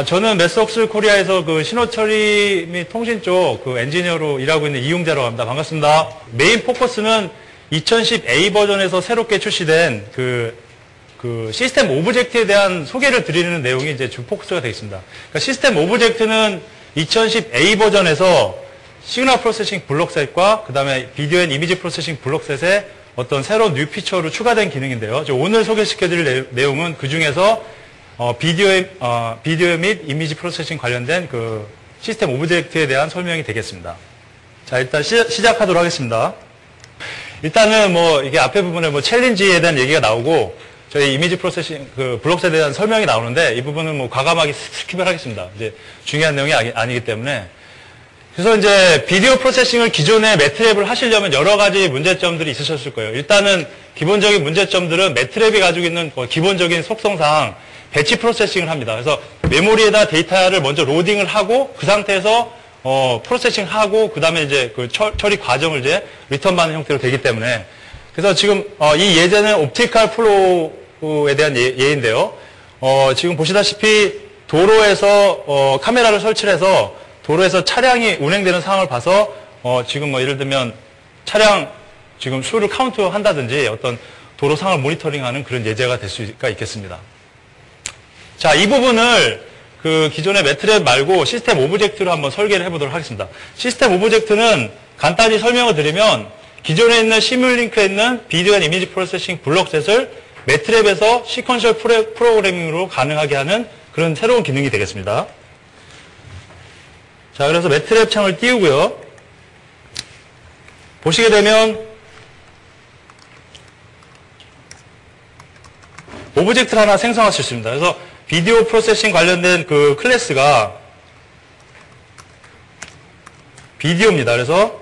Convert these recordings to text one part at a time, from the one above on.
저는 메스웍스 코리아에서 그 신호 처리 및 통신 쪽 그 엔지니어로 일하고 있는 이용자라고 합니다. 반갑습니다. 메인 포커스는 2010 A 버전에서 새롭게 출시된 그 시스템 오브젝트에 대한 소개를 드리는 내용이 이제 주 포커스가 되겠습니다. 그러니까 시스템 오브젝트는 2010 A 버전에서 시그널 프로세싱 블록셋과 그 다음에 비디오 앤 이미지 프로세싱 블록셋에 어떤 새로운 뉴 피처로 추가된 기능인데요. 오늘 소개시켜드릴 내용은 그 중에서 비디오 및 이미지 프로세싱 관련된 그 시스템 오브젝트에 대한 설명이 되겠습니다. 자, 일단 시작하도록 하겠습니다. 일단은 뭐 이게 앞에 부분에 뭐 챌린지에 대한 얘기가 나오고 저희 이미지 프로세싱 그 블록셋에 대한 설명이 나오는데 이 부분은 뭐 과감하게 스킵을 하겠습니다. 이제 중요한 내용이 아니기 때문에. 그래서 이제 비디오 프로세싱을 기존에 매트랩을 하시려면 여러 가지 문제점들이 있으셨을 거예요. 일단은 기본적인 문제점들은 매트랩이 가지고 있는 기본적인 속성상 배치 프로세싱을 합니다. 그래서 메모리에다 데이터를 먼저 로딩을 하고 그 상태에서 프로세싱하고 그 다음에 이제 그 처리 과정을 이제 리턴 받는 형태로 되기 때문에 그래서 지금 이 예제는 옵티컬 플로우에 대한 예인데요. 지금 보시다시피 도로에서 카메라를 설치를 해서 도로에서 차량이 운행되는 상황을 봐서 지금 뭐 예를 들면 차량 지금 수를 카운트한다든지 어떤 도로 상황을 모니터링하는 그런 예제가 될 수가 있겠습니다. 자, 이 부분을 그 기존의 매트랩 말고 시스템 오브젝트로 한번 설계를 해보도록 하겠습니다. 시스템 오브젝트는 간단히 설명을 드리면 기존에 있는 시뮬링크에 있는 비디오 앤 이미지 프로세싱 블록셋을 매트랩에서 시퀀셜 프로그래밍으로 가능하게 하는 그런 새로운 기능이 되겠습니다. 자, 그래서 매트랩 창을 띄우고요. 보시게 되면 오브젝트를 하나 생성할 수 있습니다. 그래서 비디오 프로세싱 관련된 그 클래스가 비디오입니다. 그래서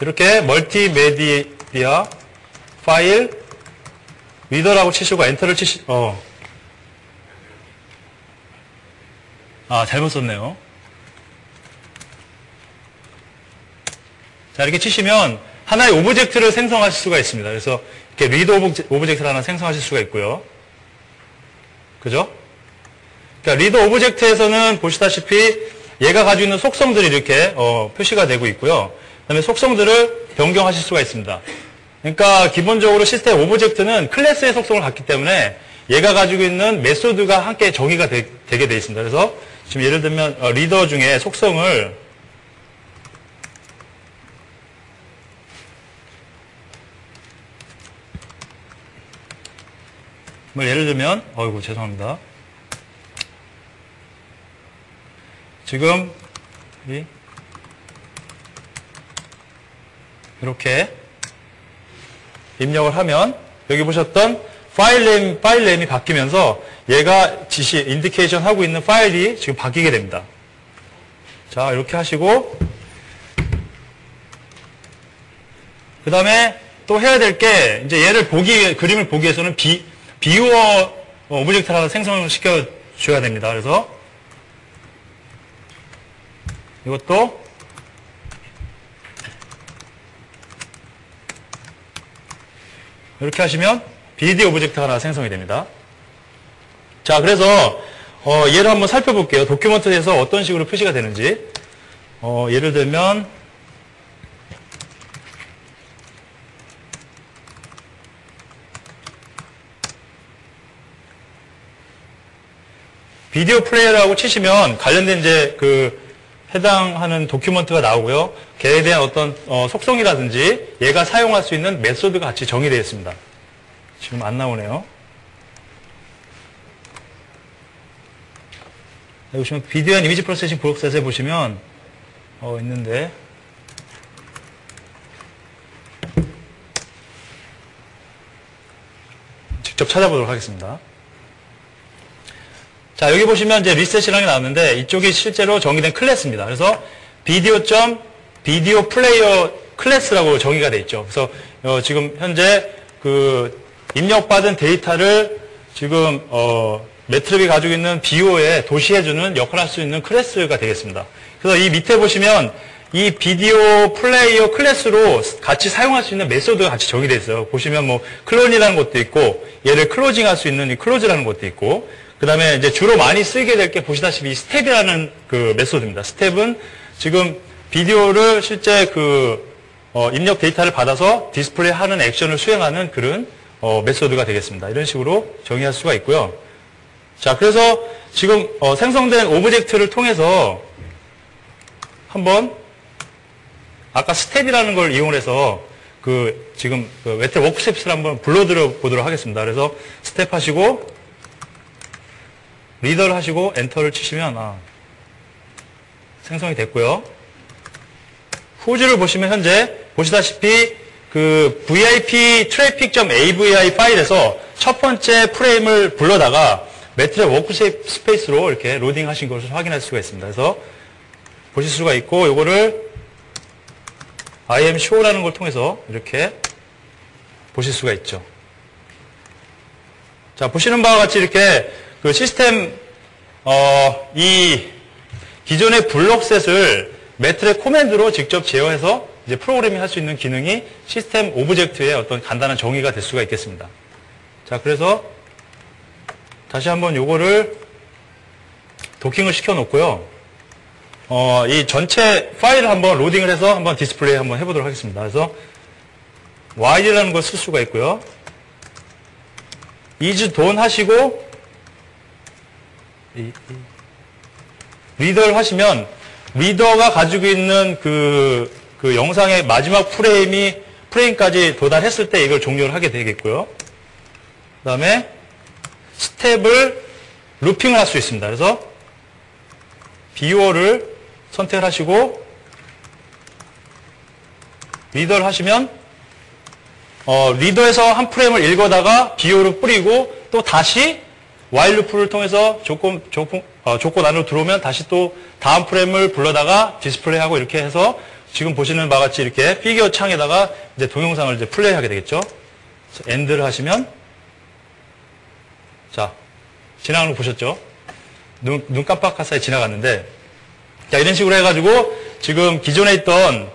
이렇게 멀티메디아 파일 리더라고 치시고 엔터를 잘못 썼네요. 자, 이렇게 치시면 하나의 오브젝트를 생성하실 수가 있습니다. 그래서 이렇게 리더 오브젝트를 하나 생성하실 수가 있고요. 그죠? 그러니까 리더 오브젝트에서는 보시다시피 얘가 가지고 있는 속성들이 이렇게 표시가 되고 있고요. 그 다음에 속성들을 변경하실 수가 있습니다. 그러니까 기본적으로 시스템 오브젝트는 클래스의 속성을 갖기 때문에 얘가 가지고 있는 메소드가 함께 정의가 되게 되어 있습니다. 그래서 지금 예를 들면 리더 중에 속성을 예를 들면 어이구 죄송합니다. 지금 이렇게 입력을 하면 여기 보셨던 파일 네임이 바뀌면서 얘가 인디케이션 하고 있는 파일이 지금 바뀌게 됩니다. 자, 이렇게 하시고 그 다음에 또 해야 될 게 이제 얘를 그림을 보기 위해서는 비유어 오브젝트를 하나 생성을 시켜 줘야 됩니다. 그래서 이것도 이렇게 하시면 비디오 오브젝트가 하나 생성이 됩니다. 자, 그래서 얘를 한번 살펴볼게요. 도큐먼트에서 어떤 식으로 표시가 되는지. 예를 들면 비디오 플레이어라고 치시면 관련된 이제 그 해당하는 도큐먼트가 나오고요. 걔에 대한 어떤 속성이라든지 얘가 사용할 수 있는 메소드가 같이 정의되어 있습니다. 지금 안 나오네요. 여기 보시면 비디오 앤 이미지 프로세싱 블록셋에 보시면 있는데 직접 찾아보도록 하겠습니다. 자, 여기 보시면 이제 리셋이라는 게 나왔는데 이쪽이 실제로 정의된 클래스입니다. 그래서 비디오 플레이어 클래스라고 정의가 되어 있죠. 그래서 지금 현재 그 입력받은 데이터를 지금 매트랩이 가지고 있는 BO에 도시해주는 역할을 할 수 있는 클래스가 되겠습니다. 그래서 이 밑에 보시면 이 비디오 플레이어 클래스로 같이 사용할 수 있는 메소드가 같이 정의되어 있어요. 보시면 뭐 클론이라는 것도 있고 얘를 클로징 할 수 있는 이 클로즈라는 것도 있고 그 다음에 이제 주로 많이 쓰게 될 게 보시다시피 이 스텝이라는 그 메소드입니다. 스텝은 지금 비디오를 실제 입력 데이터를 받아서 디스플레이 하는 액션을 수행하는 그런 메소드가 되겠습니다. 이런 식으로 정의할 수가 있고요. 자, 그래서 지금 생성된 오브젝트를 통해서 한번 아까 스텝이라는 걸 이용해서 지금 웨텔 워크스페이스를 한번 불러들여 보도록 하겠습니다. 그래서 스텝 하시고 리더를 하시고 엔터를 치시면 생성이 됐고요. 후즈를 보시면 현재 보시다시피 VIP traffic.avi 파일에서 첫 번째 프레임을 불러다가 매트릭 워크스페이스로 이렇게 로딩 하신 것을 확인할 수가 있습니다. 그래서 보실 수가 있고, 요거를 imshow라는 걸 통해서 이렇게 보실 수가 있죠. 자, 보시는 바와 같이 이렇게 시스템, 이 기존의 블록셋을 매트릭 코맨드로 직접 제어해서 이제 프로그래밍 할 수 있는 기능이 시스템 오브젝트의 어떤 간단한 정의가 될 수가 있겠습니다. 자, 그래서 다시 한번 요거를 도킹을 시켜 놓고요. 이 전체 파일을 한번 로딩을 해서 한번 디스플레이 한번 해보도록 하겠습니다. 그래서 while이라는 걸 쓸 수가 있고요. is done 하시고 리더를 하시면 리더가 가지고 있는 그 영상의 마지막 프레임까지 도달했을 때 이걸 종료를 하게 되겠고요. 그 다음에 스텝을 루핑을 할 수 있습니다. 그래서 BO를 선택을 하시고 리더를 하시면 리더에서 한 프레임을 읽어다가 BO를 뿌리고 또 다시 while 루프를 통해서 조건 안으로 들어오면 다시 또 다음 프레임을 불러다가 디스플레이하고 이렇게 해서 지금 보시는 바와 같이 이렇게 피규어 창에다가 이제 동영상을 이제 플레이하게 되겠죠. 엔드를 하시면 자, 지나가는 거 보셨죠? 눈 깜빡할 사이 지나갔는데, 자, 이런 식으로 해가지고 지금 기존에 있던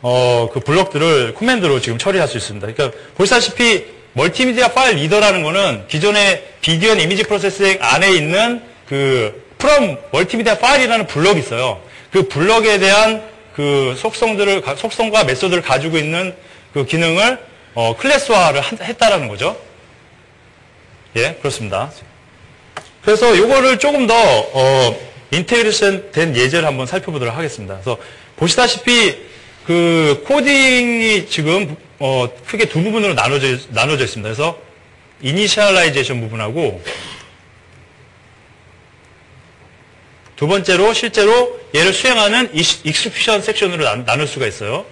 그 블록들을 코맨드로 지금 처리할 수 있습니다. 그러니까 보시다시피 멀티미디어 파일 리더라는 거는 기존의 비디오 앤 이미지 프로세싱 안에 있는 from 멀티미디어 파일이라는 블록이 있어요. 그 블록에 대한 그 속성과 메소드를 가지고 있는 그 기능을 클래스화를 했다라는 거죠. 예, 그렇습니다. 그래서 요거를 조금 더 인테그레이션 된 예제를 한번 살펴보도록 하겠습니다. 그래서 보시다시피 그 코딩이 지금 크게 두 부분으로 나눠져 있습니다. 그래서 이니셜라이제이션 부분하고 두 번째로 실제로 얘를 수행하는 익스큐션 섹션으로 나눌 수가 있어요.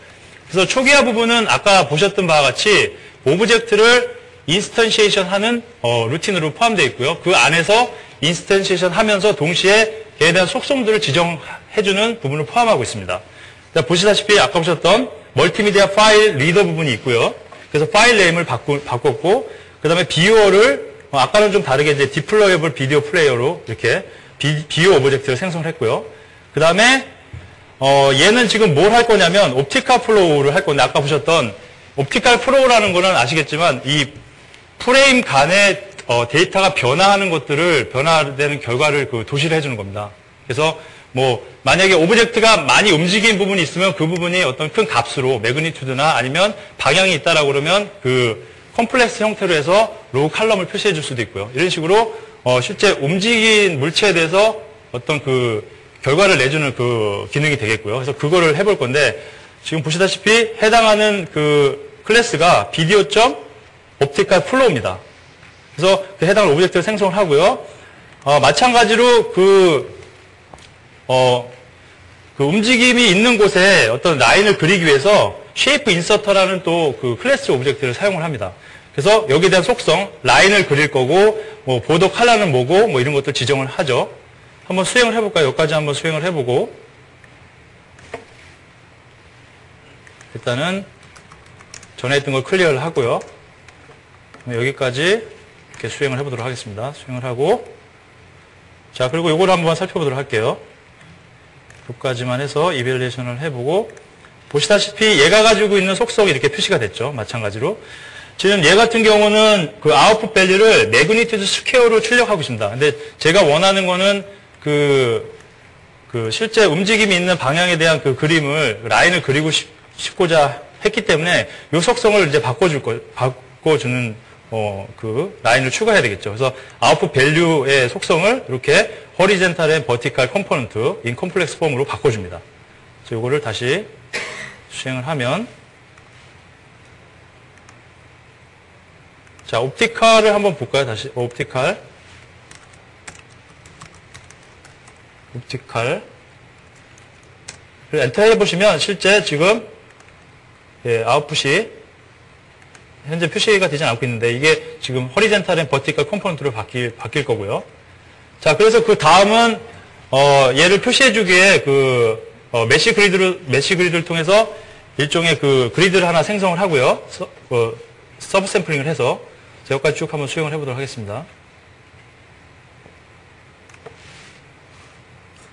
그래서 초기화 부분은 아까 보셨던 바와 같이 오브젝트를 인스턴시에이션 하는 루틴으로 포함되어 있고요. 그 안에서 인스턴시에이션 하면서 동시에 얘에 대한 속성들을 지정해주는 부분을 포함하고 있습니다. 보시다시피 아까 보셨던 멀티미디어 파일 리더 부분이 있고요. 그래서 파일 네임을 바꿨고, 그 다음에 BO를 아까는 좀 다르게 이제 디플로이어블 비디오 플레이어로 이렇게 BO 오브젝트를 생성을 했고요. 그 다음에 얘는 지금 뭘 할 거냐면 옵티컬 플로우를 할 건데, 아까 보셨던 옵티컬 플로우라는 거는 아시겠지만 이 프레임 간의 데이터가 변화하는 것들을 변화되는 결과를 도시를 해주는 겁니다. 그래서 만약에 오브젝트가 많이 움직인 부분이 있으면 그 부분이 어떤 큰 값으로 매그니튜드나 아니면 방향이 있다라고 그러면 그 컴플렉스 형태로 해서 로우 칼럼을 표시해 줄 수도 있고요. 이런 식으로 실제 움직인 물체에 대해서 어떤 그 결과를 내주는 그 기능이 되겠고요. 그래서 그거를 해볼 건데, 지금 보시다시피 해당하는 그 클래스가 비디오.옵티컬 플로우입니다. 그래서 그 해당 오브젝트를 생성을 하고요. 마찬가지로 그 움직임이 있는 곳에 어떤 라인을 그리기 위해서 쉐이프 인서터라는 또 그 클래스 오브젝트를 사용을 합니다. 그래서 여기에 대한 속성, 라인을 그릴 거고, 보더 컬러는 뭐고, 이런 것들 지정을 하죠. 한번 수행을 해볼까요? 여기까지 한번 수행을 해보고, 일단은 전에 했던 걸 클리어를 하고요. 여기까지 이렇게 수행을 해보도록 하겠습니다. 수행을 하고, 자, 그리고 이걸 한번 살펴보도록 할게요. 여기까지만 해서 이벨리에이션을 해보고, 보시다시피 얘가 가지고 있는 속성이 이렇게 표시가 됐죠. 마찬가지로. 지금 얘 같은 경우는 그 아웃풋 밸류를 매그니튜드 스퀘어로 출력하고 있습니다. 근데 제가 원하는 거는 실제 움직임이 있는 방향에 대한 그 그림을, 라인을 그리고 싶고자 했기 때문에 이 속성을 이제 바꿔주는, 그 라인을 추가해야 되겠죠. 그래서 아웃풋 밸류의 속성을 이렇게 horizontal and vertical component in complex form으로 바꿔줍니다. 그래서 이거를 다시 수행을 하면, 자, 옵티컬을 한번 볼까요? 다시, 옵티컬. 엔터 해보시면 실제 지금, 예, 아웃풋이 현재 표시가 되지 않고 있는데 이게 지금 horizontal and vertical component로 바뀔 거고요. 자, 그래서 그 다음은, 얘를 표시해주기에 메쉬 그리드를 통해서 일종의 그 그리드를 하나 생성을 하고요. 서브 샘플링을 해서 여기까지 쭉 한번 수행을 해보도록 하겠습니다.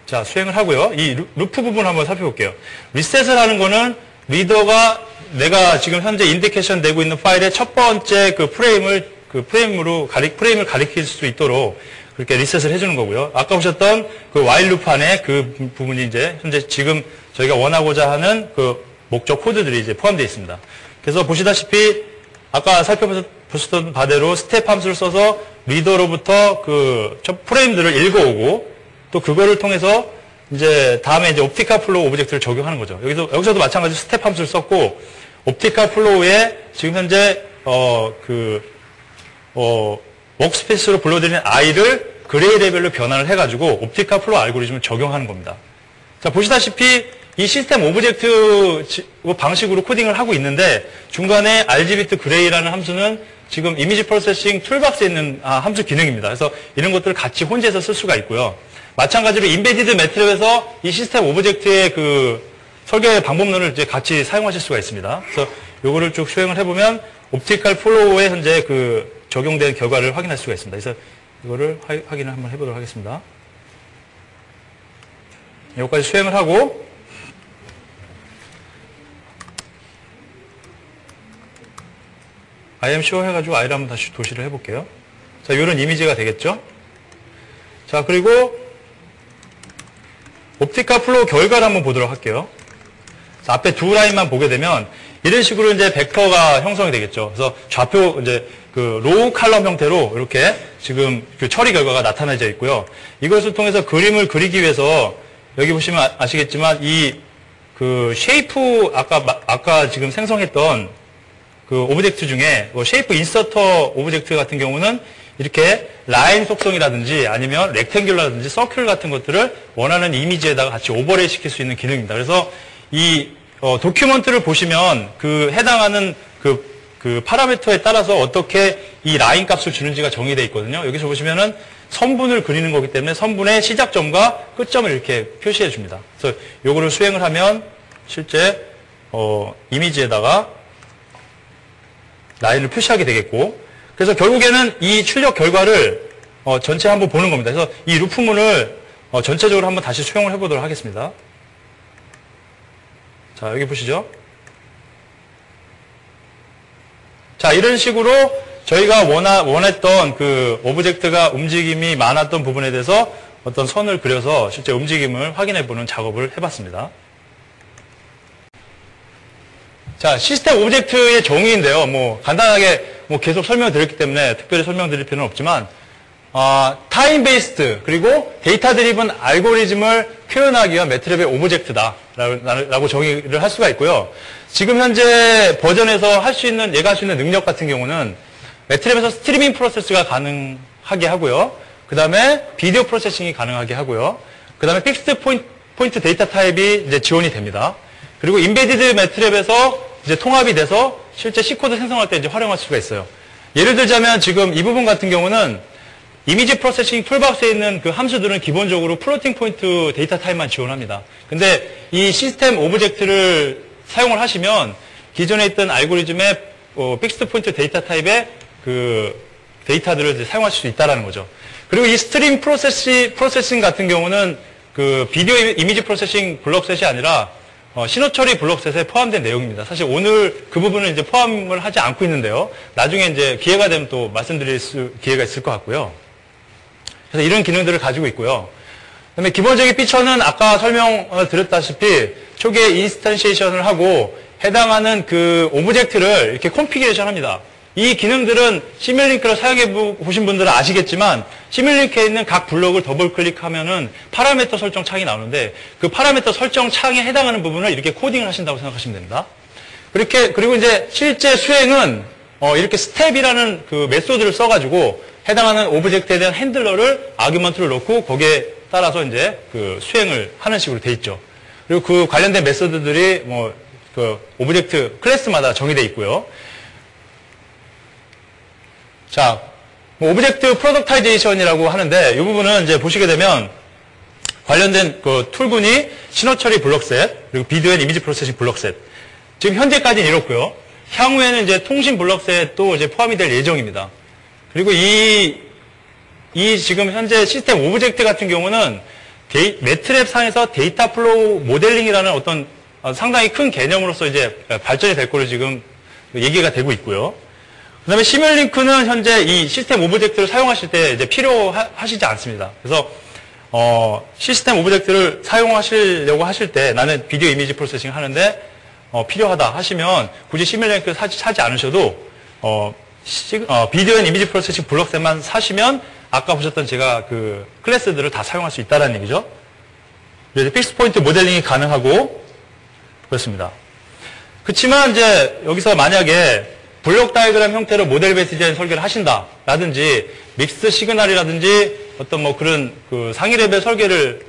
자, 수행을 하고요. 이 루프 부분 한번 살펴볼게요. 리셋을 하는 거는 리더가 내가 지금 현재 인디케이션 되고 있는 파일의 첫 번째 프레임을 가리킬 수 있도록 그렇게 리셋을 해주는 거고요. 아까 보셨던 그 while 루프 안에 그 부분이 이제 현재 지금 저희가 원하고자 하는 그 목적 코드들이 이제 포함되어 있습니다. 그래서 보시다시피 아까 살펴보셨던 바대로 스텝 함수를 써서 리더로부터 그 첫 프레임들을 읽어오고 또 그거를 통해서 이제 다음에 이제 옵티컬 플로우 오브젝트를 적용하는 거죠. 여기서도 마찬가지로 스텝 함수를 썼고 옵티컬 플로우에 지금 현재 워크스페이스로 불러들이는 I를 그레이 레벨로 변환을 해가지고 옵티컬 플로우 알고리즘을 적용하는 겁니다. 자, 보시다시피 이 시스템 오브젝트 방식으로 코딩을 하고 있는데 중간에 RGBit 그레이라는 함수는 지금 이미지 프로세싱 툴박스에 있는 함수 기능입니다. 그래서 이런 것들을 같이 혼재해서 쓸 수가 있고요. 마찬가지로 인베디드 매트랩에서 이 시스템 오브젝트의 그 설계 방법론을 이제 같이 사용하실 수가 있습니다. 그래서 요거를 쭉 수행을 해보면 옵티컬 플로우에 현재 그 적용된 결과를 확인할 수가 있습니다. 그래서 이거를 확인을 한번 해보도록 하겠습니다. 여기까지 수행을 하고 I am sure 해가지고 I를 한번 다시 도시를 해볼게요. 자, 이런 이미지가 되겠죠? 자, 그리고 옵티컬 플로우 결과를 한번 보도록 할게요. 자, 앞에 두 라인만 보게 되면 이런 식으로 이제 벡터가 형성이 되겠죠. 그래서 좌표 이제 그 로우 칼럼 형태로 이렇게 지금 그 처리 결과가 나타나져 있고요. 이것을 통해서 그림을 그리기 위해서 여기 보시면 아시겠지만 이 그 쉐이프 아까 지금 생성했던 그 오브젝트 중에 쉐이프 인서터 오브젝트 같은 경우는 이렇게 라인 속성이라든지 아니면 렉탱귤라든지 서큘 같은 것들을 원하는 이미지에다가 같이 오버레이 시킬 수 있는 기능입니다. 그래서 이 도큐먼트를 보시면 그 해당하는 그 파라미터에 따라서 어떻게 이 라인 값을 주는지가 정의되어 있거든요. 여기서 보시면은 선분을 그리는 거기 때문에 선분의 시작점과 끝점을 이렇게 표시해 줍니다. 그래서 요거를 수행을 하면 실제 이미지에다가 라인을 표시하게 되겠고, 그래서 결국에는 이 출력 결과를 전체 한번 보는 겁니다. 그래서 이 루프문을 전체적으로 한번 다시 수용을 해보도록 하겠습니다. 자, 여기 보시죠. 자, 이런 식으로 저희가 원했던 그 오브젝트가 움직임이 많았던 부분에 대해서 어떤 선을 그려서 실제 움직임을 확인해보는 작업을 해봤습니다. 자, 시스템 오브젝트의 정의인데요. 뭐 간단하게 뭐 계속 설명을 드렸기 때문에 특별히 설명드릴 필요는 없지만 타임 베이스드 그리고 데이터 드리븐 알고리즘을 표현하기 위한 매트랩의 오브젝트다라고 정의를 할 수가 있고요. 지금 현재 버전에서 얘가 할 수 있는 능력 같은 경우는 매트랩에서 스트리밍 프로세스가 가능하게 하고요. 그 다음에 비디오 프로세싱이 가능하게 하고요. 그 다음에 픽스드 포인트 데이터 타입이 이제 지원이 됩니다. 그리고 인베디드 매트랩에서 이제 통합이 돼서 실제 C코드 생성할 때 이제 활용할 수가 있어요. 예를 들자면 지금 이 부분 같은 경우는 이미지 프로세싱 툴박스에 있는 그 함수들은 기본적으로 플로팅 포인트 데이터 타입만 지원합니다. 근데 이 시스템 오브젝트를 사용을 하시면 기존에 있던 알고리즘의 픽스드 포인트 데이터 타입의 그 데이터들을 이제 사용하실 수 있다라는 거죠. 그리고 이 스트림 프로세싱 같은 경우는 그 비디오 이미지 프로세싱 블럭셋이 아니라 신호 처리 블록셋에 포함된 내용입니다. 사실 오늘 그 부분은 이제 포함을 하지 않고 있는데요. 나중에 이제 기회가 되면 또 말씀드릴 기회가 있을 것 같고요. 그래서 이런 기능들을 가지고 있고요. 그다음에 기본적인 피처는 아까 설명을 드렸다시피 초기에 인스턴시에이션을 하고 해당하는 그 오브젝트를 이렇게 콘피규레이션 합니다. 이 기능들은 시뮬링크를 사용해 보신 분들은 아시겠지만 시뮬링크에 있는 각 블록을 더블 클릭하면은 파라미터 설정 창이 나오는데 그 파라미터 설정 창에 해당하는 부분을 이렇게 코딩을 하신다고 생각하시면 됩니다. 그리고 이제 실제 수행은 이렇게 스텝이라는 그 메소드를 써가지고 해당하는 오브젝트에 대한 핸들러를 아규먼트를 넣고 거기에 따라서 이제 그 수행을 하는 식으로 돼 있죠. 그리고 그 관련된 메소드들이 그 오브젝트 클래스마다 정의되어 있고요. 자, 오브젝트 프로덕타이제이션이라고 하는데 이 부분은 이제 보시게 되면 관련된 그 툴군이 신호 처리 블록셋 그리고 비디오 앤 이미지 프로세싱 블록셋. 지금 현재까지는 이렇고요. 향후에는 이제 통신 블록셋도 이제 포함이 될 예정입니다. 그리고 이 지금 현재 시스템 오브젝트 같은 경우는 매트랩 상에서 데이터 플로우 모델링이라는 어떤 상당히 큰 개념으로서 이제 발전이 될 거로 지금 얘기가 되고 있고요. 그 다음에 시뮬링크는 현재 이 시스템 오브젝트를 사용하실 때 이제 필요하시지 않습니다. 그래서, 시스템 오브젝트를 사용하시려고 하실 때 나는 비디오 이미지 프로세싱 하는데, 필요하다 하시면 굳이 시뮬링크를 사지 않으셔도, 비디오 앤 이미지 프로세싱 블록셋만 사시면 아까 보셨던 제가 그 클래스들을 다 사용할 수 있다는 얘기죠. 그래서 픽스 포인트 모델링이 가능하고, 그렇습니다. 그렇지만 이제 여기서 만약에 블록 다이어그램 형태로 모델 베이스 디자인 설계를 하신다라든지 믹스 시그널이라든지 어떤 뭐 그런 그 상위 레벨 설계를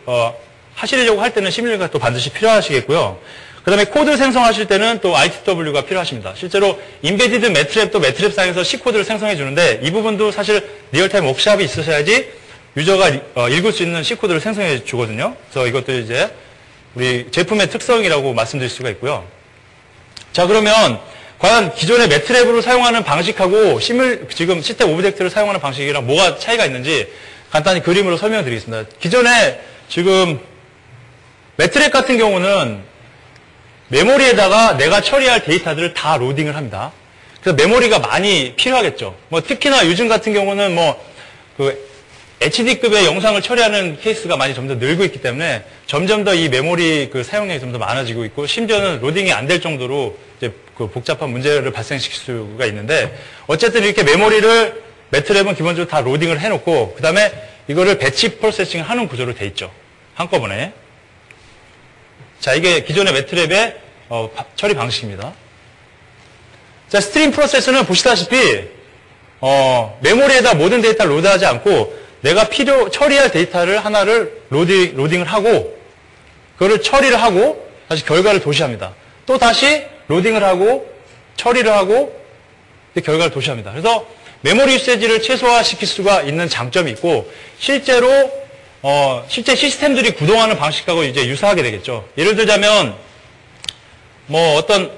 하시려고 할 때는 시뮬레이터가 또 반드시 필요하시겠고요. 그 다음에 코드 생성하실 때는 또 ITW가 필요하십니다. 실제로 인베디드 매트랩도 매트랩 상에서 C 코드를 생성해 주는데 이 부분도 사실 리얼타임 워크샵이 있으셔야지 유저가 읽을 수 있는 C 코드를 생성해 주거든요. 그래서 이것도 이제 우리 제품의 특성이라고 말씀드릴 수가 있고요. 자, 그러면 과연 기존의 매트랩으로 사용하는 방식하고 지금 시스템 오브젝트를 사용하는 방식이랑 뭐가 차이가 있는지 간단히 그림으로 설명드리겠습니다. 기존에 지금 매트랩 같은 경우는 메모리에다가 내가 처리할 데이터들을 다 로딩을 합니다. 그래서 메모리가 많이 필요하겠죠. 뭐 특히나 요즘 같은 경우는 그 HD급의 영상을 처리하는 케이스가 많이 점점 늘고 있기 때문에 점점 더 이 메모리 그 사용량이 좀 더 많아지고 있고 심지어는 로딩이 안 될 정도로 이제 그 복잡한 문제를 발생시킬 수가 있는데 어쨌든 이렇게 메모리를 매트랩은 기본적으로 다 로딩을 해놓고 그 다음에 이거를 배치 프로세싱을 하는 구조로 돼 있죠. 한꺼번에. 자, 이게 기존의 매트랩의 처리 방식입니다. 자, 스트림 프로세서는 보시다시피 메모리에다 모든 데이터를 로드하지 않고 내가 처리할 데이터를 하나를 로딩을 하고 그거를 처리를 하고 다시 결과를 도시합니다. 또 다시 로딩을 하고 처리를 하고 결과를 도시합니다. 그래서 메모리 유세지를 최소화시킬 수가 있는 장점이 있고 실제 시스템들이 구동하는 방식하고 이제 유사하게 되겠죠. 예를 들자면 뭐 어떤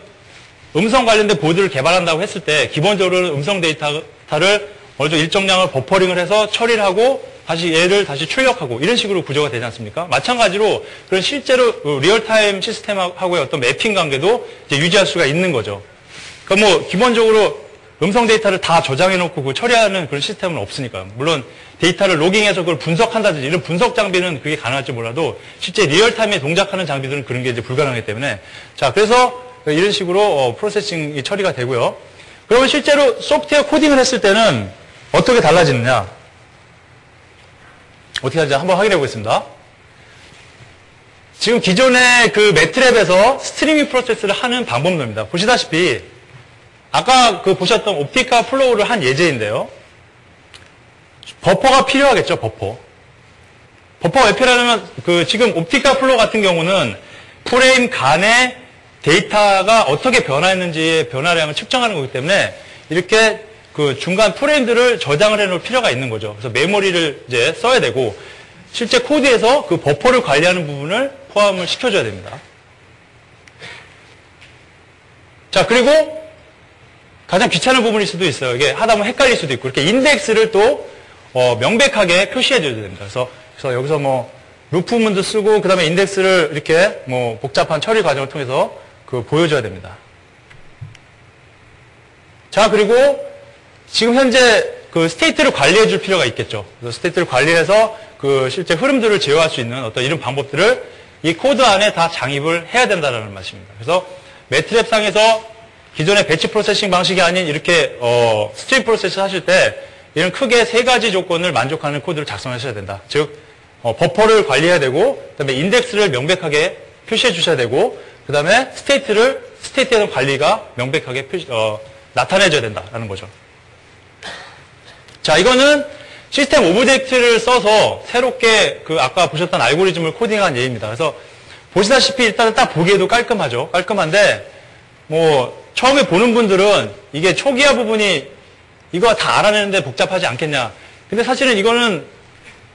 음성 관련된 보드를 개발한다고 했을 때 기본적으로 음성 데이터를 어느 정도 일정량을 버퍼링을 해서 처리를 하고 얘를 다시 출력하고 이런 식으로 구조가 되지 않습니까? 마찬가지로 그런 실제로 리얼타임 시스템하고의 어떤 매핑 관계도 이제 유지할 수가 있는 거죠. 그러니까 뭐 기본적으로 음성 데이터를 다 저장해놓고 그 처리하는 그런 시스템은 없으니까요. 물론 데이터를 로깅해서 그걸 분석한다든지 이런 분석 장비는 그게 가능할지 몰라도 실제 리얼타임에 동작하는 장비들은 그런 게 이제 불가능하기 때문에 자, 그래서 이런 식으로 프로세싱이 처리가 되고요. 그러면 실제로 소프트웨어 코딩을 했을 때는 어떻게 달라지느냐? 어떻게 하는지 한번 확인해 보겠습니다. 지금 기존의 그 매트랩에서 스트리밍 프로세스를 하는 방법론입니다. 보시다시피 아까 그 보셨던 옵티카 플로우를 한 예제인데요. 버퍼가 필요하겠죠, 버퍼. 버퍼가 왜 필요하냐면 그 지금 옵티카 플로우 같은 경우는 프레임 간의 데이터가 어떻게 변화했는지의 변화량을 측정하는 거기 때문에 이렇게 그 중간 프레임들을 저장을 해놓을 필요가 있는 거죠. 그래서 메모리를 이제 써야 되고 실제 코드에서 그 버퍼를 관리하는 부분을 포함을 시켜줘야 됩니다. 자, 그리고 가장 귀찮은 부분일 수도 있어요. 이게 하다 보면 헷갈릴 수도 있고 이렇게 인덱스를 또 명백하게 표시해줘야 됩니다. 그래서 여기서 뭐 루프 부분도 쓰고 그 다음에 인덱스를 이렇게 뭐 복잡한 처리 과정을 통해서 그 보여줘야 됩니다. 자, 그리고 지금 현재 그 스테이트를 관리해 줄 필요가 있겠죠. 그래서 스테이트를 관리해서 그 실제 흐름들을 제어할 수 있는 어떤 이런 방법들을 이 코드 안에 다 장입을 해야 된다는 말씀입니다. 그래서 매트랩 상에서 기존의 배치 프로세싱 방식이 아닌 이렇게 스트림 프로세스 하실 때 이런 크게 세 가지 조건을 만족하는 코드를 작성하셔야 된다. 즉 버퍼를 관리해야 되고, 그다음에 인덱스를 명백하게 표시해 주셔야 되고, 그다음에 스테이트에 대한 관리가 명백하게 나타내줘야 된다라는 거죠. 자, 이거는 시스템 오브젝트를 써서 새롭게 그 아까 보셨던 알고리즘을 코딩한 예입니다. 그래서 보시다시피 일단은 딱 보기에도 깔끔하죠. 깔끔한데 뭐 처음에 보는 분들은 이게 초기화 부분이 이거 다 알아내는데 복잡하지 않겠냐. 근데 사실은 이거는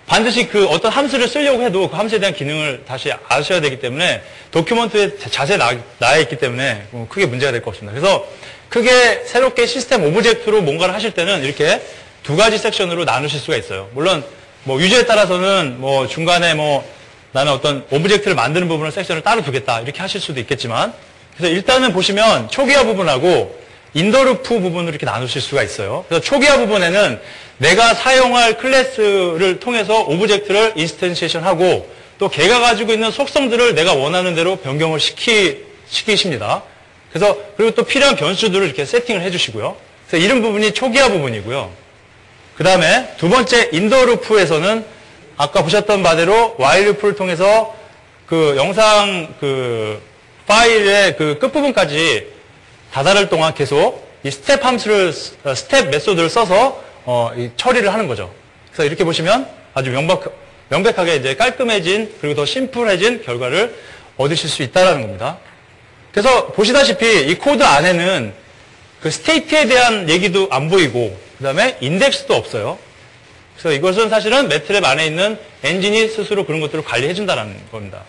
반드시 그 어떤 함수를 쓰려고 해도 그 함수에 대한 기능을 다시 아셔야 되기 때문에 도큐먼트에 자세히 나와 있기 때문에 크게 문제가 될 것 없습니다. 그래서 크게 새롭게 시스템 오브젝트로 뭔가를 하실 때는 이렇게 두 가지 섹션으로 나누실 수가 있어요. 물론 뭐 유저에 따라서는 뭐 중간에 뭐 나는 어떤 오브젝트를 만드는 부분을 섹션을 따로 두겠다 이렇게 하실 수도 있겠지만, 그래서 일단은 보시면 초기화 부분하고 인더루프 부분으로 이렇게 나누실 수가 있어요. 그래서 초기화 부분에는 내가 사용할 클래스를 통해서 오브젝트를 인스턴시에이션하고 또 걔가 가지고 있는 속성들을 내가 원하는 대로 변경을 시키십니다. 그래서 그리고 또 필요한 변수들을 이렇게 세팅을 해주시고요. 그래서 이런 부분이 초기화 부분이고요. 그 다음에 두 번째 인더루프에서는 아까 보셨던 바대로 while 루프를 통해서 그 영상 그 파일의 그 끝부분까지 다다를 동안 계속 이 스텝 함수를, 스텝 메소드를 써서 이 처리를 하는 거죠. 그래서 이렇게 보시면 아주 명백하게 이제 깔끔해진 그리고 더 심플해진 결과를 얻으실 수 있다는 겁니다. 그래서 보시다시피 이 코드 안에는 그 스테이트에 대한 얘기도 안 보이고 그 다음에 인덱스도 없어요. 그래서 이것은 사실은 매트랩 안에 있는 엔진이 스스로 그런 것들을 관리해 준다는 겁니다.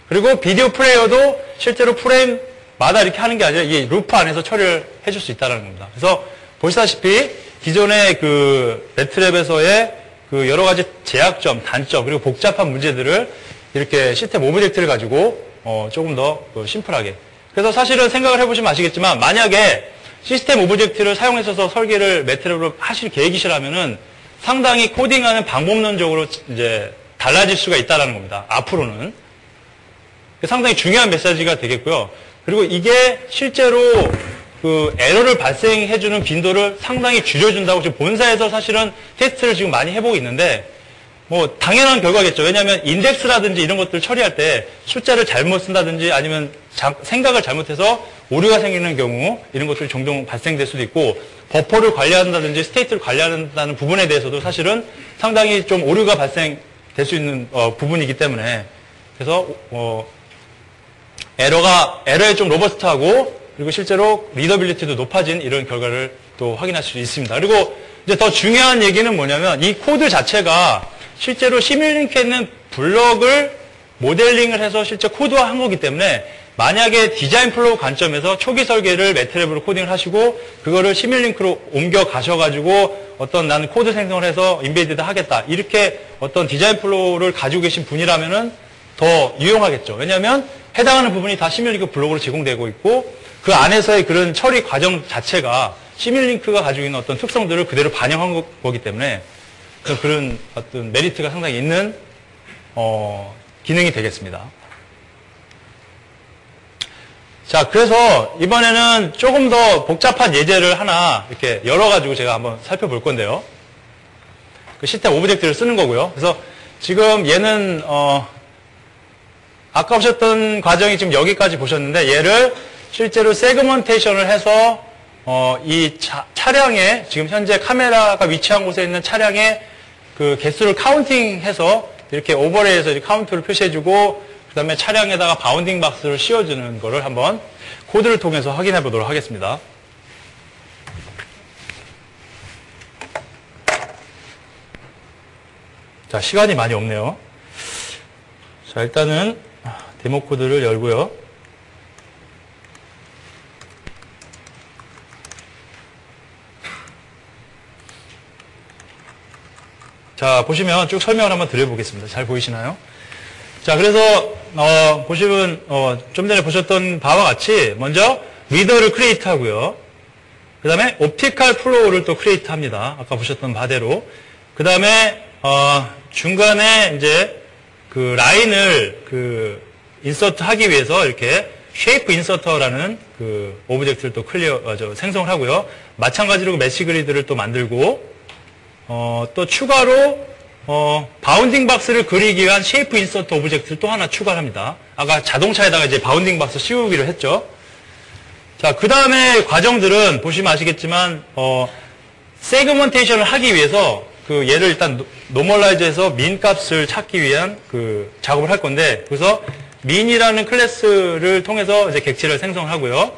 그리고 비디오 플레이어도 실제로 프레임마다 이렇게 하는 게 아니라 이 루프 안에서 처리를 해줄 수 있다는 겁니다. 그래서 보시다시피 기존의 그 매트랩에서의 그 여러 가지 제약점, 단점, 그리고 복잡한 문제들을 이렇게 시스템 오브젝트를 가지고 조금 더 심플하게. 그래서 사실은 생각을 해보시면 아시겠지만 만약에 시스템 오브젝트를 사용해서 설계를 매트랩으로 하실 계획이시라면은 상당히 코딩하는 방법론적으로 이제 달라질 수가 있다는 겁니다. 앞으로는. 상당히 중요한 메시지가 되겠고요. 그리고 이게 실제로 그 에러를 발생해주는 빈도를 상당히 줄여준다고 지금 본사에서 사실은 테스트를 지금 많이 해보고 있는데 뭐 당연한 결과겠죠. 왜냐하면 인덱스라든지 이런 것들을 처리할 때 숫자를 잘못 쓴다든지 아니면 생각을 잘못해서 오류가 생기는 경우 이런 것들이 종종 발생될 수도 있고 버퍼를 관리한다든지 스테이트를 관리한다는 부분에 대해서도 사실은 상당히 좀 오류가 발생될 수 있는 부분이기 때문에 그래서 에러에 좀 로버스트하고 그리고 실제로 리더빌리티도 높아진 이런 결과를 또 확인할 수 있습니다. 그리고 이제 더 중요한 얘기는 뭐냐면 이 코드 자체가 실제로 시뮬링크에 있는 블럭을 모델링을 해서 실제 코드화한 거기 때문에 만약에 디자인 플로우 관점에서 초기 설계를 매트랩으로 코딩을 하시고 그거를 시뮬링크로 옮겨 가셔가지고 어떤 나는 코드 생성을 해서 인베디드 하겠다 이렇게 어떤 디자인 플로우를 가지고 계신 분이라면은 더 유용하겠죠. 왜냐하면 해당하는 부분이 다 시뮬링크 블록으로 제공되고 있고 그 안에서의 그런 처리 과정 자체가 시뮬링크가 가지고 있는 어떤 특성들을 그대로 반영한 거기 때문에 그런 어떤 메리트가 상당히 있는 기능이 되겠습니다. 자, 그래서 이번에는 조금 더 복잡한 예제를 하나 이렇게 열어가지고 제가 한번 살펴볼 건데요. 그 시스템 오브젝트를 쓰는 거고요. 그래서 지금 얘는 아까 보셨던 과정이 지금 여기까지 보셨는데 얘를 실제로 세그먼테이션을 해서 이 차량에 지금 현재 카메라가 위치한 곳에 있는 차량의 그 개수를 카운팅해서 이렇게 오버레이에서 카운트를 표시해주고 그 다음에 차량에다가 바운딩 박스를 씌워주는 거를 한번 코드를 통해서 확인해 보도록 하겠습니다. 자, 시간이 많이 없네요. 자, 일단은 데모 코드를 열고요. 자, 보시면 쭉 설명을 한번 드려보겠습니다. 잘 보이시나요? 자, 그래서, 보시면, 좀 전에 보셨던 바와 같이, 먼저, 리더를 크리에이트 하고요. 그 다음에, 옵티컬 플로우를 또 크리에이트 합니다. 아까 보셨던 바대로. 그 다음에, 중간에 이제, 그 라인을 인서트 하기 위해서 이렇게, 쉐이프 인서터라는 그 오브젝트를 또 생성을 하고요. 마찬가지로 메시 그리드를 또 만들고, 또 추가로, 바운딩 박스를 그리기 위한 쉐이프 인서트 오브젝트를 또 하나 추가를 합니다. 아까 자동차에다가 이제 바운딩 박스 씌우기로 했죠. 자, 그 다음에 과정들은 보시면 아시겠지만, 세그먼테이션을 하기 위해서 얘를 일단 노멀라이즈해서 민 값을 찾기 위한 그 작업을 할 건데, 그래서 민이라는 클래스를 통해서 이제 객체를 생성을 하고요.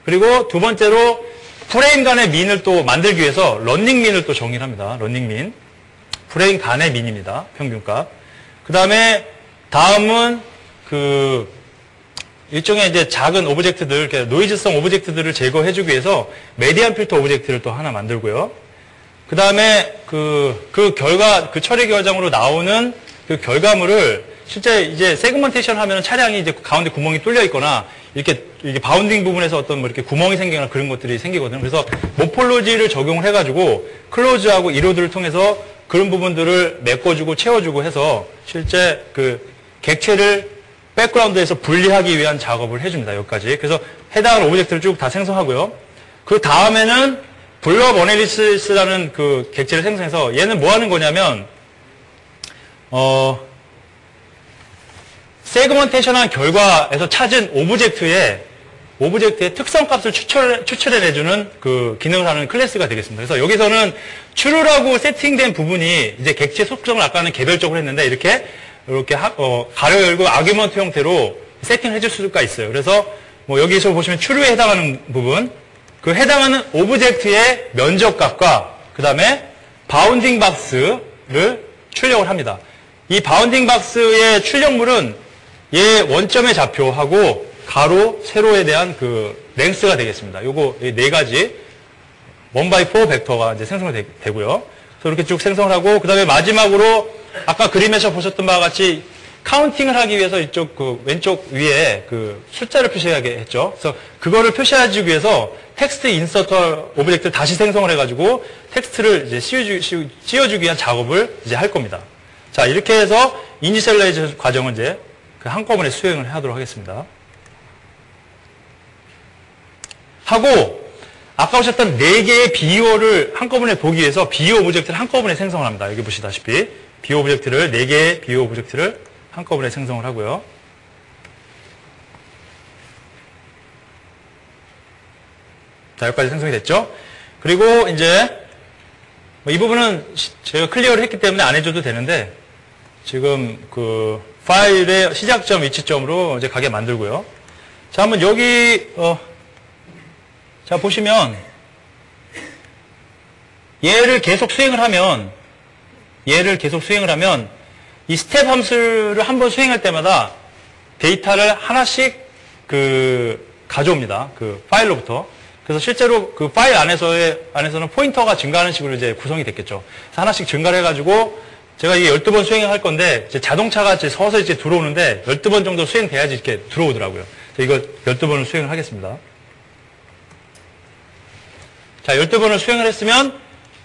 그리고 두 번째로 프레임 간의 민을 또 만들기 위해서 런닝 민을 또 정의를 합니다. 런닝 민. 프레임 간의 민입니다. 평균값. 그 다음은 일종의 이제 작은 오브젝트들, 노이즈성 오브젝트들을 제거해주기 위해서 메디안 필터 오브젝트를 또 하나 만들고요. 그 다음에 그 처리 결과장으로 나오는 그 결과물을 실제 이제 세그먼테이션 하면 차량이 이제 가운데 구멍이 뚫려 있거나 이렇게 바운딩 부분에서 어떤 뭐 이렇게 구멍이 생기거나 그런 것들이 생기거든요. 그래서 모폴로지를 적용을 해가지고 클로즈하고 이로드를 통해서 그런 부분들을 메꿔주고 채워주고 해서 실제 그 객체를 백그라운드에서 분리하기 위한 작업을 해줍니다. 여기까지. 그래서 해당하는 오브젝트를 쭉 다 생성하고요. 그 다음에는 블럽 어널리시스라는 그 객체를 생성해서 얘는 뭐 하는 거냐면 세그먼테이션한 결과에서 찾은 오브젝트의 특성값을 추출해내주는 그 기능을 하는 클래스가 되겠습니다. 그래서 여기서는 true라고 세팅된 부분이 이제 객체 속성을 아까는 개별적으로 했는데 이렇게 가로 열고 아규먼트 형태로 세팅을 해줄 수가 있어요. 그래서 뭐 여기서 보시면 true에 해당하는 부분, 그 해당하는 오브젝트의 면적값과 그 다음에 바운딩 박스를 출력을 합니다. 이 바운딩 박스의 출력물은 얘 원점의 좌표하고 가로, 세로에 대한 그 랭스가 되겠습니다. 요거 네 가지 1x4 벡터가 이제 생성이 되고요. 그래서 이렇게 쭉 생성을 하고 그 다음에 마지막으로 아까 그림에서 보셨던 바와 같이 카운팅을 하기 위해서 이쪽 그 왼쪽 위에 그 숫자를 표시하게 했죠. 그래서 그거를 표시하기 위해서 텍스트 인서터 오브젝트를 다시 생성을 해가지고 텍스트를 이제 씌워주기 위한 작업을 이제 할 겁니다. 자, 이렇게 해서 이니셜라이즈 과정은 이제 그 한꺼번에 수행을 하도록 하겠습니다. 하고 아까 보셨던 4개의 BO를 한꺼번에 보기 위해서 BO 오브젝트를 한꺼번에 생성을 합니다. 여기 보시다시피 BO 오브젝트를 4개의 BO 오브젝트를 한꺼번에 생성을 하고요. 자, 여기까지 생성이 됐죠? 그리고 이제 이 부분은 제가 클리어를 했기 때문에 안 해줘도 되는데 지금 그 파일의 시작점, 위치점으로 이제 가게 만들고요. 자, 한번 여기 자, 보시면 얘를 계속 수행을 하면 이 스텝 함수를 한번 수행할 때마다 데이터를 하나씩 가져옵니다. 그 파일로부터. 그래서 실제로 그 파일 안에서는 포인터가 증가하는 식으로 이제 구성이 됐겠죠. 그래서 하나씩 증가를 해가지고 제가 이게 12번 수행할 건데 이제 자동차가 이제 서서히 이제 들어오는데 12번 정도 수행돼야지 이렇게 들어오더라고요. 그래서 이거 12번을 수행을 하겠습니다. 자, 12번을 수행을 했으면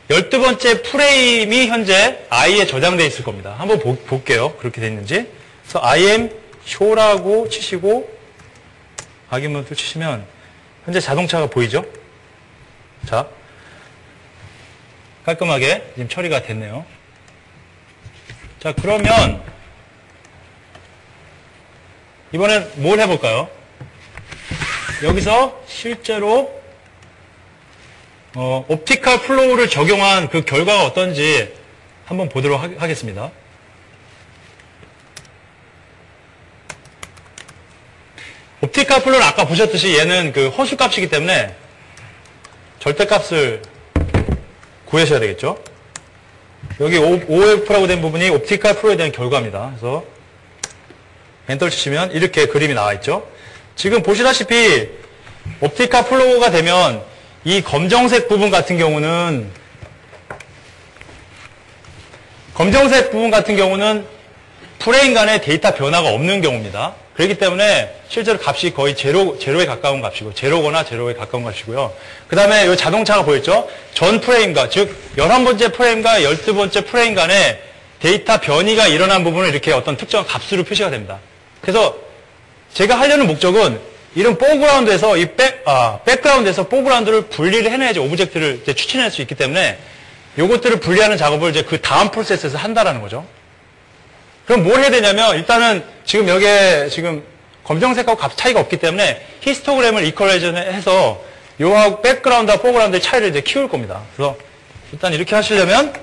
12번째 프레임이 현재 i에 저장되어 있을 겁니다. 한번 볼게요. 그렇게 돼 있는지. 그래서 im show라고 치시고 아규먼트 치시면 현재 자동차가 보이죠? 자, 깔끔하게 지금 처리가 됐네요. 자, 그러면 이번엔 뭘 해볼까요? 여기서 실제로 옵티컬 플로우를 적용한 그 결과가 어떤지 한번 보도록 하겠습니다. 옵티컬 플로우는 아까 보셨듯이 얘는 그 허수값이기 때문에 절대값을 구하셔야 되겠죠. 여기 OF라고 된 부분이 옵티컬 플로우에 대한 결과입니다. 그래서 엔터를 치시면 이렇게 그림이 나와 있죠. 지금 보시다시피 옵티컬 플로우가 되면 이 검정색 부분 같은 경우는 검정색 부분 같은 경우는 프레임 간에 데이터 변화가 없는 경우입니다. 그렇기 때문에 실제로 값이 거의 제로에 가까운 값이고, 제로거나 제로에 가까운 값이고요. 그 다음에 이 자동차가 보였죠? 전 프레임과, 즉, 11번째 프레임과 12번째 프레임 간에 데이터 변이가 일어난 부분을 이렇게 어떤 특정한 값으로 표시가 됩니다. 그래서 제가 하려는 목적은 이런 포그라운드에서 백그라운드에서 포그라운드를 분리를 해내야지 오브젝트를 이제 추천할 수 있기 때문에 요것들을 분리하는 작업을 이제 그 다음 프로세스에서 한다라는 거죠. 그럼 뭘 해야 되냐면 일단은 지금 여기에 지금 검정색하고 값 차이가 없기 때문에 히스토그램을 이퀄라이저 해서 요하고 백그라운드와 포그라운드의 차이를 이제 키울 겁니다. 그래서 일단 이렇게 하시려면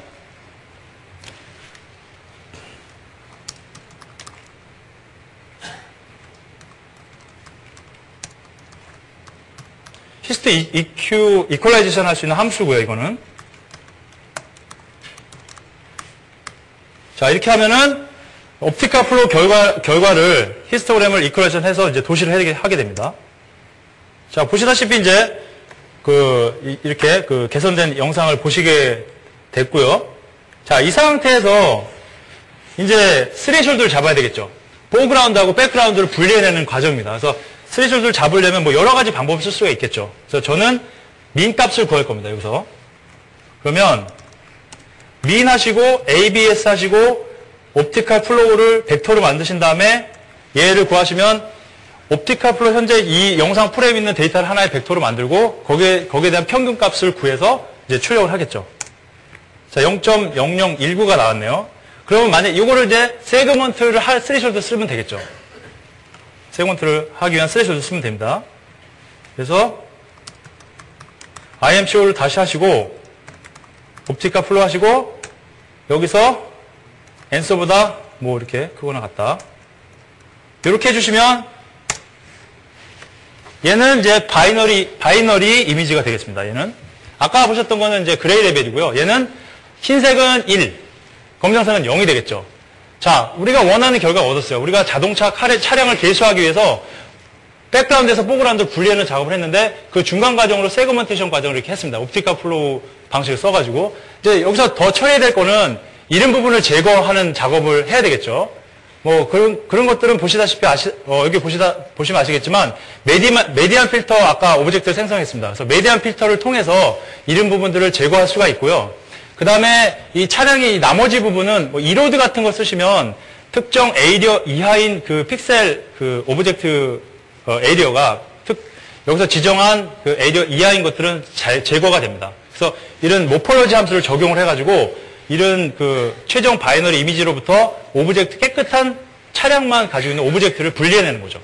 히스트 EQ 이퀄라이제이션 할 수 있는 함수고요, 이거는. 자, 이렇게 하면은 옵티컬 플로우 결과를 히스토그램을 이퀄라이제이션 해서 이제 도시를 하게 됩니다. 자, 보시다시피 이제 이렇게 개선된 영상을 보시게 됐고요. 자, 이 상태에서 이제 스레이숄드를 잡아야 되겠죠. 포그라운드하고 백그라운드를 분리해내는 과정입니다. 그래서 스레이숄드를 잡으려면 뭐 여러 가지 방법을 쓸 수가 있겠죠. 그래서 저는 민 값을 구할 겁니다. 여기서. 그러면 민 하시고 ABS 하시고 옵티컬 플로우를 벡터로 만드신 다음에 얘를 구하시면 옵티컬 플로우 현재 이 영상 프레임에 있는 데이터를 하나의 벡터로 만들고 거기에 대한 평균 값을 구해서 이제 출력을 하겠죠. 자, 0.0019가 나왔네요. 그러면 만약 이거를 이제 세그먼트를 할 스레이숄드 쓰면 되겠죠. 세그먼트를 하기 위한 스레이숄드 쓰면 됩니다. 그래서 IMCO를 다시 하시고 옵티컬 플로우 하시고 여기서 앤서보다 뭐 이렇게 크거나 같다. 이렇게 해주시면 얘는 이제 바이너리 이미지가 되겠습니다. 얘는 아까 보셨던 거는 이제 그레이 레벨이고요. 얘는 흰색은 1, 검정색은 0이 되겠죠. 자, 우리가 원하는 결과가 얻었어요. 우리가 자동차 차량을 개수하기 위해서 백그라운드에서 포그라운드를 분리하는 작업을 했는데 그 중간 과정으로 세그먼테이션 과정을 이렇게 했습니다. 옵티컬 플로우 방식을 써가지고 이제 여기서 더 처리해야 될 거는 이런 부분을 제거하는 작업을 해야 되겠죠. 뭐 그런 것들은 보시다시피 여기 보시면 아시겠지만 메디안 필터 아까 오브젝트를 생성했습니다. 그래서 메디안 필터를 통해서 이런 부분들을 제거할 수가 있고요. 그 다음에 이 차량의 나머지 부분은 뭐 이로드 같은 거 쓰시면 특정 에리어 이하인 그 픽셀 그 오브젝트 에리어가 여기서 지정한 그 에리어 이하인 것들은 제거가 됩니다. 그래서 이런 모폴로지 함수를 적용을 해가지고 이런 그 최종 바이너리 이미지로부터 오브젝트 깨끗한 차량만 가지고 있는 오브젝트를 분리해내는 거죠.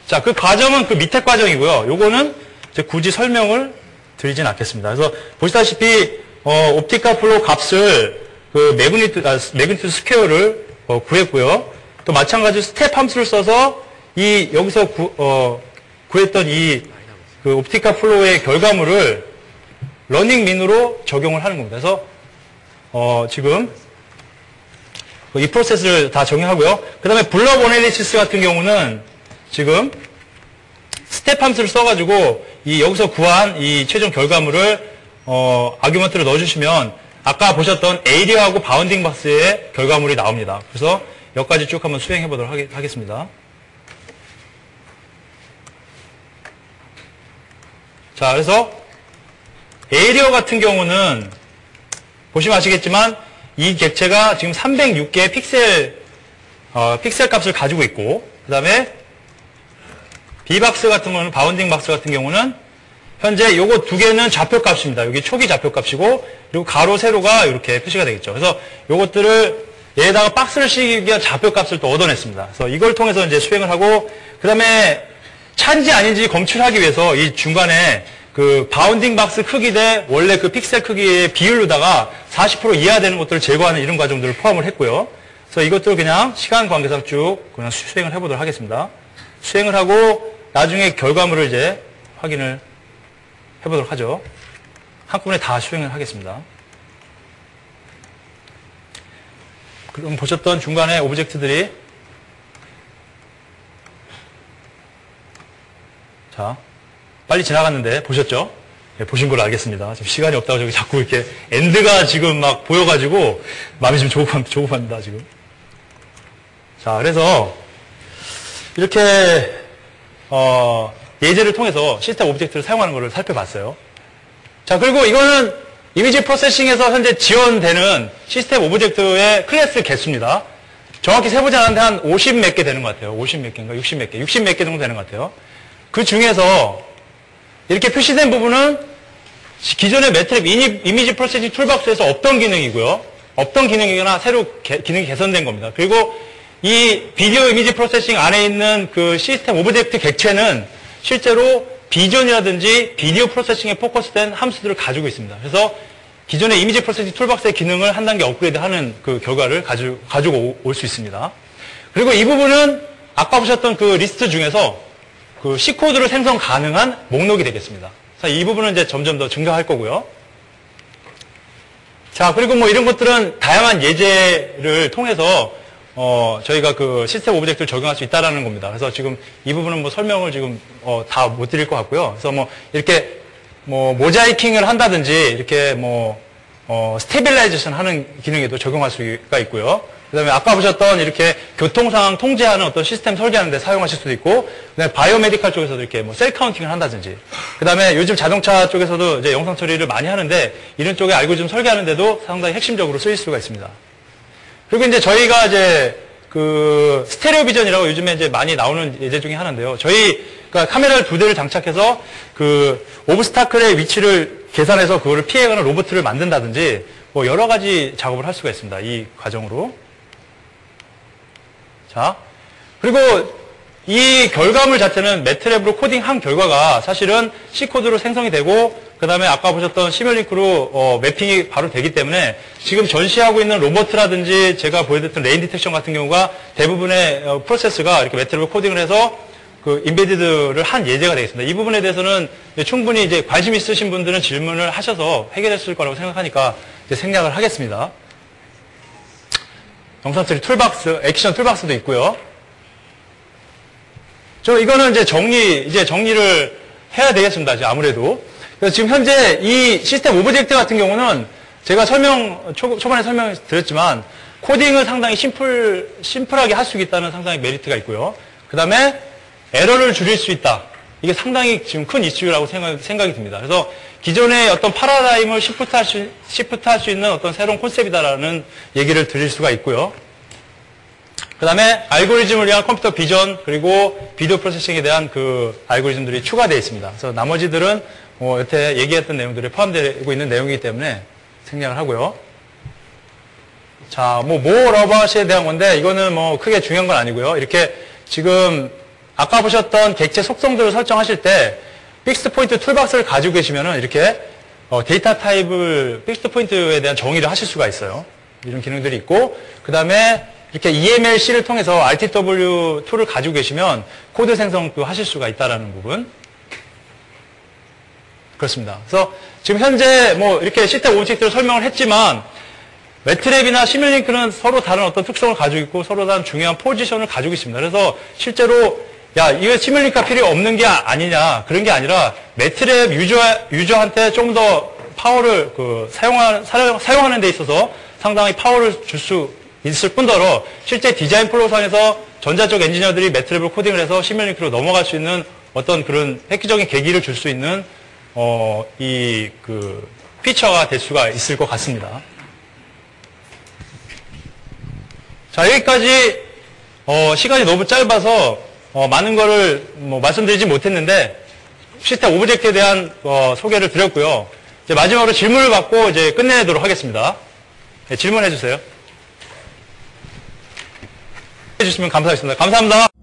자, 그 과정은 그 밑에 과정이고요. 요거는 이제 굳이 설명을 드리진 않겠습니다. 그래서 보시다시피 옵티컬 플로우 값을 그 매그니튜드 스퀘어를 구했고요. 또 마찬가지로 스텝 함수를 써서 여기서 구했던 그 옵티컬 플로우의 결과물을 러닝 민으로 적용을 하는 겁니다. 그래서 지금 이 프로세스를 다 적용하고요. 그 다음에 블럭 어널리시스 같은 경우는 지금 스텝 함수를 써가지고 여기서 구한 이 최종 결과물을 아규먼트를 넣어주시면 아까 보셨던 에이리어하고 바운딩 박스의 결과물이 나옵니다. 그래서 여기까지 쭉 한번 수행해 보도록 하겠습니다. 자, 그래서 에이리어 같은 경우는 보시면 아시겠지만 이 객체가 지금 306개의 픽셀 값을 가지고 있고 그 다음에 B박스 같은 경우는 바운딩 박스 같은 경우는 현재 요거 두 개는 좌표 값입니다. 여기 초기 좌표 값이고 그리고 가로 세로가 이렇게 표시가 되겠죠. 그래서 요것들을 얘에다가 박스를 씌우기 위한 좌표 값을 또 얻어냈습니다. 그래서 이걸 통해서 이제 수행을 하고 그 다음에 차인지 아닌지 검출하기 위해서 이 중간에 그 바운딩 박스 크기 대 원래 그 픽셀 크기의 비율로다가 40% 이하 되는 것들을 제거하는 이런 과정들을 포함을 했고요. 그래서 이것들을 그냥 시간 관계상 쭉 그냥 수행을 해보도록 하겠습니다. 수행을 하고 나중에 결과물을 이제 확인을 해보도록 하죠. 한꺼번에 다 수행을 하겠습니다. 그럼 보셨던 중간에 오브젝트들이 자 빨리 지나갔는데 보셨죠? 보신 걸로 알겠습니다. 지금 시간이 없다고 저기 자꾸 이렇게 엔드가 지금 막 보여가지고 마음이 좀 조급합니다, 지금. 자, 그래서 이렇게 예제를 통해서 시스템 오브젝트를 사용하는 것을 살펴봤어요. 자, 그리고 이거는 이미지 프로세싱에서 현재 지원되는 시스템 오브젝트의 클래스 개수입니다. 정확히 세보지 않았는데 한 50 몇 개 되는 것 같아요. 50 몇 개인가 60 몇 개, 60 몇 개 정도 되는 것 같아요. 그 중에서 이렇게 표시된 부분은 기존의 매트랩 이미지 프로세싱 툴박스에서 없던 기능이고요. 없던 기능이거나 새로 기능이 개선된 겁니다. 그리고 이 비디오 이미지 프로세싱 안에 있는 그 시스템 오브젝트 객체는 실제로 비전이라든지 비디오 프로세싱에 포커스된 함수들을 가지고 있습니다. 그래서 기존의 이미지 프로세싱 툴박스의 기능을 한 단계 업그레이드하는 그 결과를 가지고 올 수 있습니다. 그리고 이 부분은 아까 보셨던 그 리스트 중에서 그 C코드로 생성 가능한 목록이 되겠습니다. 자, 이 부분은 이제 점점 더 증가할 거고요. 자, 그리고 뭐 이런 것들은 다양한 예제를 통해서 저희가 그 시스템 오브젝트를 적용할 수 있다라는 겁니다. 그래서 지금 이 부분은 뭐 설명을 지금 다 못 드릴 것 같고요. 그래서 뭐 이렇게 뭐 모자이킹을 한다든지 이렇게 뭐 스테빌라이제이션 하는 기능에도 적용할 수가 있고요. 그다음에 아까 보셨던 이렇게 교통 상황 통제하는 어떤 시스템 설계하는 데 사용하실 수도 있고, 그다음에 바이오메디컬 쪽에서도 이렇게 뭐 셀 카운팅을 한다든지, 그다음에 요즘 자동차 쪽에서도 이제 영상 처리를 많이 하는데 이런 쪽에 알고리즘 설계하는데도 상당히 핵심적으로 쓰일 수가 있습니다. 그리고 이제 저희가 이제 그 스테레오 비전이라고 요즘에 이제 많이 나오는 예제 중에 하나인데요. 그러니까 카메라를 2대를 장착해서 그 오브스타클의 위치를 계산해서 그거를 피해가는 로봇을 만든다든지 뭐 여러 가지 작업을 할 수가 있습니다. 이 과정으로. 자, 그리고 이 결과물 자체는 매트랩으로 코딩한 결과가 사실은 C코드로 생성이 되고, 그 다음에 아까 보셨던 시뮬링크로 매핑이 바로 되기 때문에 지금 전시하고 있는 로봇이라든지 제가 보여드렸던 레인 디텍션 같은 경우가 대부분의 프로세스가 이렇게 매트랩으로 코딩을 해서 그 인베디드를 한 예제가 되겠습니다. 이 부분에 대해서는 충분히 이제 관심 있으신 분들은 질문을 하셔서 해결했을 거라고 생각하니까 이제 생략을 하겠습니다. 영상 처리 툴박스, 액션 툴박스도 있고요. 이거는 이제 정리를 해야 되겠습니다. 이제 아무래도. 그래서 지금 현재 이 시스템 오브젝트 같은 경우는 제가 초반에 설명드렸지만 코딩을 상당히 심플하게 할 수 있다는 상당히 메리트가 있고요. 그 다음에 에러를 줄일 수 있다. 이게 상당히 지금 큰 이슈라고 생각이 듭니다. 그래서 기존의 어떤 파라다임을 시프트할 수 있는 어떤 새로운 콘셉트이다라는 얘기를 드릴 수가 있고요. 그 다음에 알고리즘을 위한 컴퓨터 비전, 그리고 비디오 프로세싱에 대한 그 알고리즘들이 추가되어 있습니다. 그래서 나머지들은 여태 얘기했던 내용들이 포함되고 있는 내용이기 때문에 생략을 하고요. 자, 뭐 러버시에 대한 건데 이거는 뭐 크게 중요한 건 아니고요. 이렇게 지금 아까 보셨던 객체 속성들을 설정하실 때 픽스드 포인트 툴박스를 가지고 계시면은 이렇게 데이터 타입을 픽스드 포인트에 대한 정의를 하실 수가 있어요. 이런 기능들이 있고, 그 다음에 이렇게 EMLC를 통해서 RTW 툴을 가지고 계시면 코드 생성도 하실 수가 있다라는 부분. 그렇습니다. 그래서 지금 현재 뭐 이렇게 시스템 오브젝트를 설명을 했지만 매트랩이나 시뮬링크는 서로 다른 어떤 특성을 가지고 있고 서로 다른 중요한 포지션을 가지고 있습니다. 그래서 실제로 이거 시뮬링크가 필요 없는 게 아니냐, 그런 게 아니라 매트랩 유저한테 좀 더 파워를 사용하는 데 있어서 상당히 파워를 줄 수 있을 뿐더러 실제 디자인 플로우상에서 전자 쪽 엔지니어들이 매트랩을 코딩을 해서 시뮬링크로 넘어갈 수 있는 어떤 그런 획기적인 계기를 줄 수 있는 피처가 될 수가 있을 것 같습니다. 자, 여기까지 시간이 너무 짧아서 많은 거를 말씀드리지 못했는데 시스템 오브젝트에 대한 소개를 드렸고요. 이제 마지막으로 질문을 받고 이제 끝내도록 하겠습니다. 네, 질문해 주세요. 해주시면 감사하겠습니다. 감사합니다.